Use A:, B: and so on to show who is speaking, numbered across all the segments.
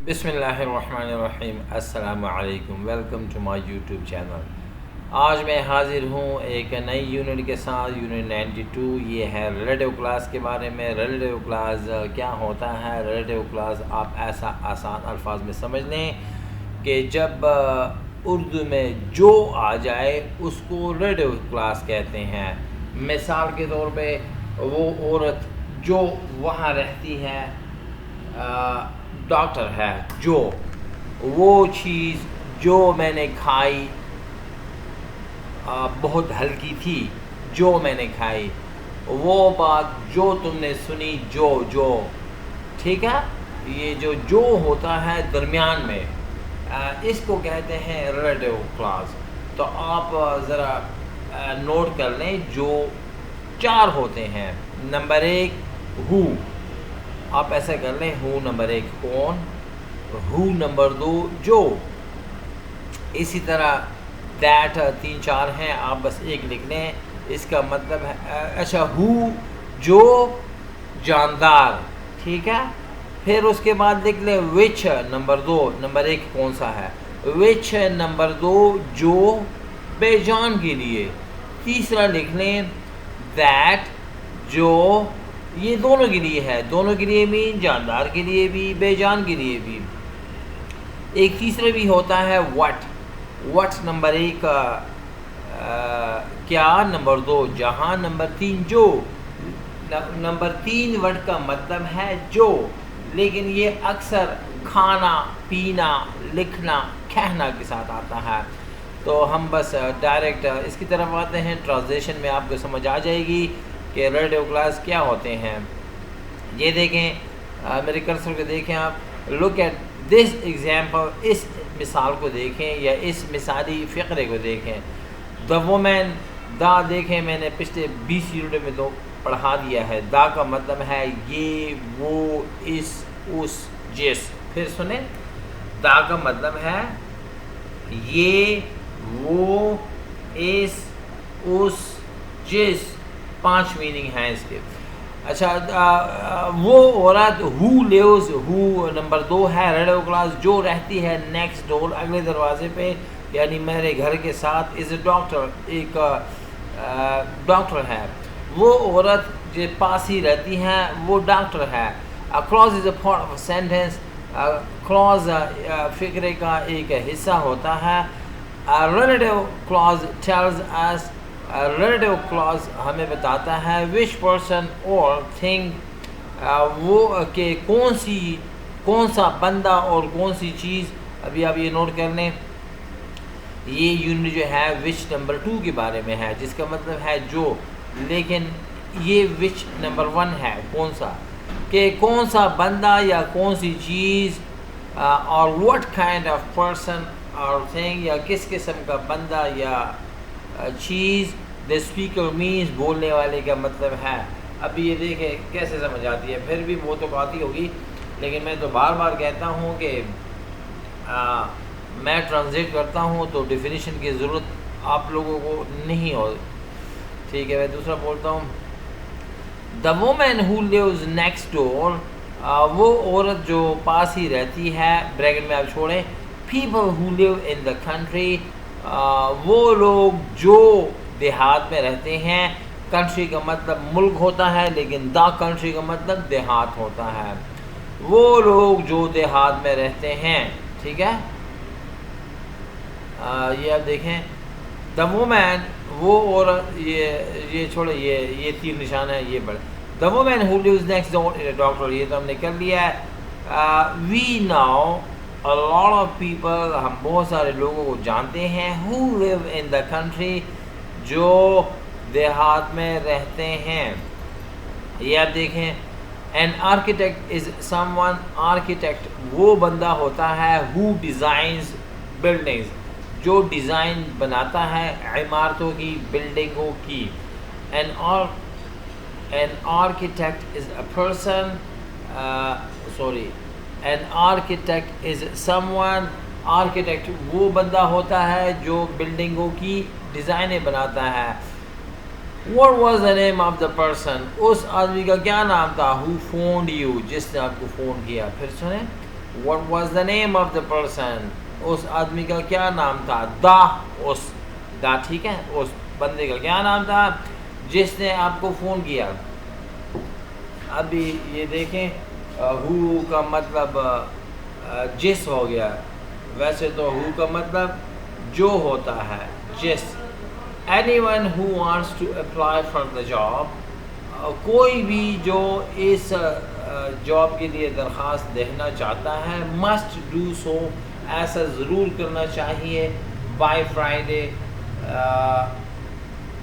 A: بسم اللہ الرحمن الرحیم، السلام علیکم، welcome to my YouTube channel. آج میں حاضر ہوں ایک نئی یونٹ کے ساتھ، یونٹ 92۔ یہ ہے ریلیٹیو کلاس کے بارے میں۔ ریلیٹیو کلاس کیا ہوتا ہے؟ ریلیٹیو کلاس آپ ایسا آسان الفاظ میں سمجھ لیں کہ جب اردو میں جو آ جائے اس کو ریلیٹیو کلاس کہتے ہیں۔ مثال کے طور پہ وہ عورت جو وہاں رہتی ہے ڈاکٹر ہے، جو وہ چیز جو میں نے کھائی بہت ہلکی تھی، جو میں نے کھائی، وہ بات جو تم نے سنی، جو ٹھیک ہے۔ یہ جو ہوتا ہے درمیان میں، اس کو کہتے ہیں ریلیٹیو کلاس۔ تو آپ ذرا نوٹ کر لیں، جو 4 ہوتے ہیں۔ نمبر 1 ہو، آپ ایسا کر لیں، ہو نمبر 1 کون، ہو نمبر 2 جو، اسی طرح دیٹ 3-4 ہیں، آپ بس ایک لکھ لیں، اس کا مطلب ہے اچھا ہو جو جاندار، ٹھیک ہے۔ پھر اس کے بعد لکھ لیں وچ نمبر 2، نمبر 1 کون سا ہے، وچ نمبر 2 جو بے جان کے لیے۔ تیسرا لکھ لیں دیٹ جو، یہ دونوں کے لیے ہے، دونوں کے لیے بھی، جاندار کے لیے بھی، بے جان کے لیے بھی۔ ایک تیسرا بھی ہوتا ہے وٹ نمبر 1 کیا، نمبر 2 جہاں، نمبر 3 جو۔ نمبر 3 وٹ کا مطلب ہے جو، لیکن یہ اکثر کھانا پینا لکھنا کہنا کے ساتھ آتا ہے۔ تو ہم بس ڈائریکٹ اس کی طرف آتے ہیں، ٹرانسلیشن میں آپ کو سمجھ آ جائے گی کہ ریلیٹیو کلاس کیا ہوتے ہیں۔ یہ دیکھیں، میرے کرسر کو دیکھیں آپ، لک ایٹ دس ایگزامپل، اس مثال کو دیکھیں یا اس مثالی فقرے کو دیکھیں۔ دا وومین، دا دیکھیں میں نے پچھلے 20 یونٹ میں تو پڑھا دیا ہے۔ دا کا مطلب ہے یہ، وہ، اس، جس۔ پھر سنیں، دا کا مطلب ہے یہ، وہ، اس، جس۔ 5 میننگ ہیں اس کے۔ اچھا، وہ عورت، ہو لیوز، ہو نمبر 2 ہے ریلیٹیو کلاس، جو رہتی ہے نیکسٹ ڈور، اگلے دروازے پہ، یعنی میرے گھر کے ساتھ، از اے ڈاکٹر، ایک ڈاکٹر ہے۔ وہ عورت جو پاس ہی رہتی ہے وہ ڈاکٹر ہے۔ Clause is a part of a sentence, clause فقرے کا ایک حصہ ہوتا ہے۔ Relative clause tells us, relative clause ہمیں بتاتا ہے وچ پرسن اور تھنگ، وہ کہ کون سا بندہ اور کون سی چیز۔ ابھی آپ یہ نوٹ کر لیں، یہ یونٹ جو ہے وچ نمبر 2 کے بارے میں ہے، جس کا مطلب ہے جو، لیکن یہ وچ نمبر 1 ہے، کون سا، کہ کون سا بندہ یا کون سی چیز، اور what kind of person or thing، یا کس قسم کا بندہ یا چیز۔ the speaker means، بولنے والے کا مطلب ہے۔ ابھی یہ دیکھیں کیسے سمجھ آتی ہے، پھر بھی وہ تو آتی ہوگی، لیکن میں تو بار بار کہتا ہوں کہ میں ٹرانسلیٹ کرتا ہوں تو ڈیفینیشن کی ضرورت آپ لوگوں کو نہیں ہو، ٹھیک ہے۔ میں دوسرا بولتا ہوں، the woman who lives next door, وہ عورت جو پاس ہی رہتی ہے، بریکٹ میں آپ چھوڑیں، people who leave in the country, وہ لوگ جو دیہات میں رہتے ہیں۔ کنٹری کا مطلب ملک ہوتا ہے، لیکن دا کنٹری کا مطلب دیہات ہوتا ہے۔ وہ لوگ جو دیہات میں رہتے ہیں، ٹھیک ہے۔ یہ آپ دیکھیں، دا وومین، وہ عورت، یہ چھوڑے، یہ 3 نشان ہے، یہ بڑے۔ The woman who lives next door in a doctor, یہ تو ہم نے کر لیا ہے۔ We now a lot of people، ہم بہت سارے لوگوں کو جانتے ہیں، who live in the country، جو دیہات میں رہتے ہیں۔ یہ آپ دیکھیں، an architect is someone، architect وہ بندہ ہوتا ہے who designs buildings، جو ڈیزائن بناتا ہے عمارتوں کی، بلڈنگوں کی۔ an architect is a person، an architect is someone، architect وہ بندہ ہوتا ہے جو بلڈنگوں کی ڈیزائنیں بناتا ہے۔ what was the name of the person، اس آدمی کا کیا نام تھا، who phoned you، جس نے آپ کو فون کیا۔ پھر سنیں، What was the name of the person? اس آدمی کا کیا نام تھا؟ دا، اس دا، ٹھیک ہے، اس بندے کا کیا نام تھا جس نے آپ کو فون کیا. ابھی یہ دیکھیں ہو کا مطلب جس ہو گیا، ویسے تو ہو کا مطلب جو ہوتا ہے، جس. Anyone who wants to apply for the job، کوئی بھی جو اس جاب کے لیے درخواست دینا چاہتا ہے، must do so، ایسا ضرور کرنا چاہیے by Friday،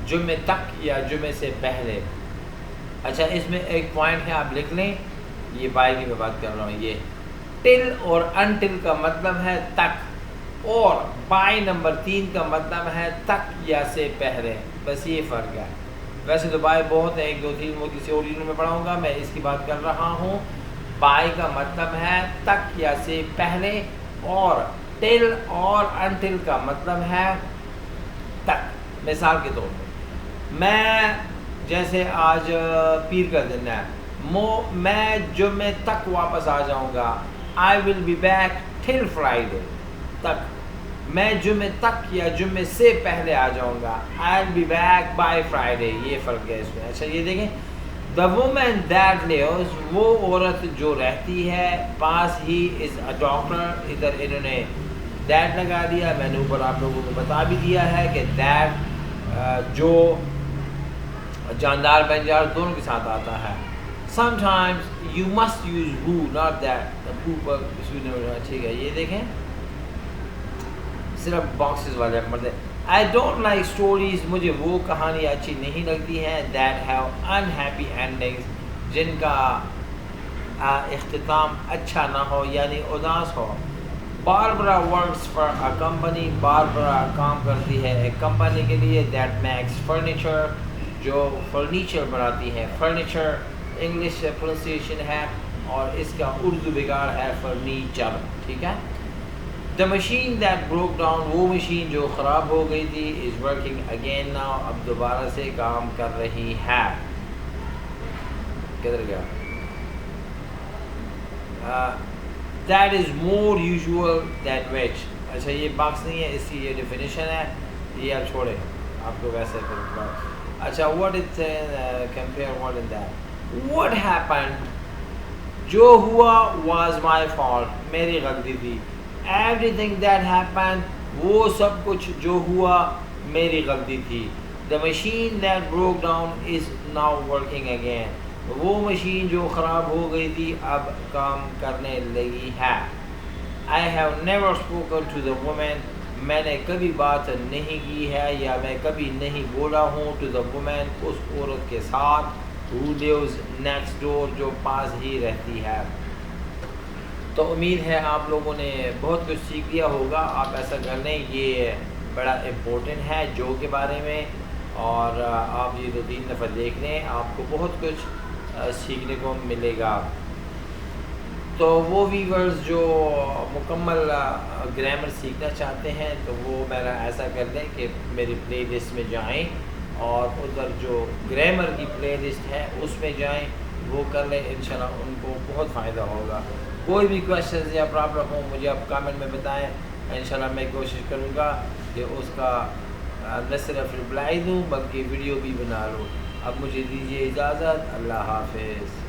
A: جمعے تک یا جمعے سے پہلے. اچھا اس میں ایک پوائنٹ ہے، آپ لکھ لیں، یہ بائی کی میں بات کر رہا ہوں. یہ ٹل اور انٹل کا مطلب ہے تک، اور بائی نمبر 3 کا مطلب ہے تک یا سے پہلے، بس یہ فرق ہے. ویسے تو بائی بہت ہے، 1 2 3 وہ کسی اور یونٹ میں پڑھاؤں گا، میں اس کی بات کر رہا ہوں. بائی کا مطلب ہے تک یا سے پہلے، اور ٹل اور انٹل کا مطلب ہے تک. مثال کے طور پر میں جیسے آج پیر کا دن ہے، میں جمعے تک واپس آ جاؤں گا. I will be back till Friday، تک. میں جمعے تک یا جمعے سے پہلے آ جاؤں گا. I'll be back by Friday، یہ فرق ہے اس میں. اچھا یہ دیکھیں، the woman that lives، وہ عورت جو رہتی ہے، پاس ہی is a doctor، ادھر انہوں نے that لگا دیا. میں نے اوپر آپ لوگوں کو بتا بھی دیا ہے کہ that جو جاندار بنجار دونوں کے ساتھ آتا ہے. sometimes you must use who not that، who پر ٹھیک ہے. یہ دیکھیں صرف باکسز والے مرد. I don't like stories، مجھے وہ کہانی اچھی نہیں لگتی ہیں that have unhappy endings، جن کا اختتام اچھا نہ ہو، یعنی اداس ہو. Barbara works for a company، Barbara کام کرتی ہے ایک کمپنی کے لیے that makes furniture، جو فرنیچر بناتی ہے. فرنیچر انگلش پروننسیشن ہے اور اس کا اردو بگاڑ ہے فرنیچر، ٹھیک ہے. The machine that broke down، وہ مشین جو خراب ہو گئی تھی is working again now، اب دوبارہ سے کام کر رہی ہے. کدھر گیا؟ That is more usual than which. اچھا یہ باکس نہیں ہے، اس کی یہ ڈیفینیشن ہے، یہ آپ چھوڑیں، آپ کو ویسے کریں. اچھا what it compare what in that. What happened، جو ہوا was my fault، میری غلطی تھی. Everything that happened، وہ سب کچھ جو ہوا میری غلطی تھی. The machine that broke down is now working again، وہ مشین جو خراب ہو گئی تھی اب کام کرنے لگی ہے. I have never spoken to the woman، میں نے کبھی بات نہیں کی ہے یا میں کبھی نہیں بولا ہوں to the woman، اس عورت کے ساتھ who lives next door، جو پاس ہی رہتی ہے. تو امید ہے آپ لوگوں نے بہت کچھ سیکھ لیا ہوگا. آپ ایسا کر لیں، یہ بڑا امپورٹنٹ ہے جو کے بارے میں، اور آپ یہ 2-3 دفعہ دیکھ لیں، آپ کو بہت کچھ سیکھنے کو ملے گا. تو وہ ویورز جو مکمل گرامر سیکھنا چاہتے ہیں تو وہ میرا ایسا کر دیں کہ میری پلے لسٹ میں جائیں اور ادھر جو گرامر کی پلے لسٹ ہے اس میں جائیں، وہ کر لیں، انشاءاللہ ان کو بہت فائدہ ہوگا. کوئی بھی کویشچنز یا پرابلم ہو مجھے آپ کامنٹ میں بتائیں، انشاءاللہ میں کوشش کروں گا کہ اس کا نہ صرف رپلائی دوں بلکہ ویڈیو بھی بنا لوں. اب مجھے دیجیے اجازت، اللہ حافظ.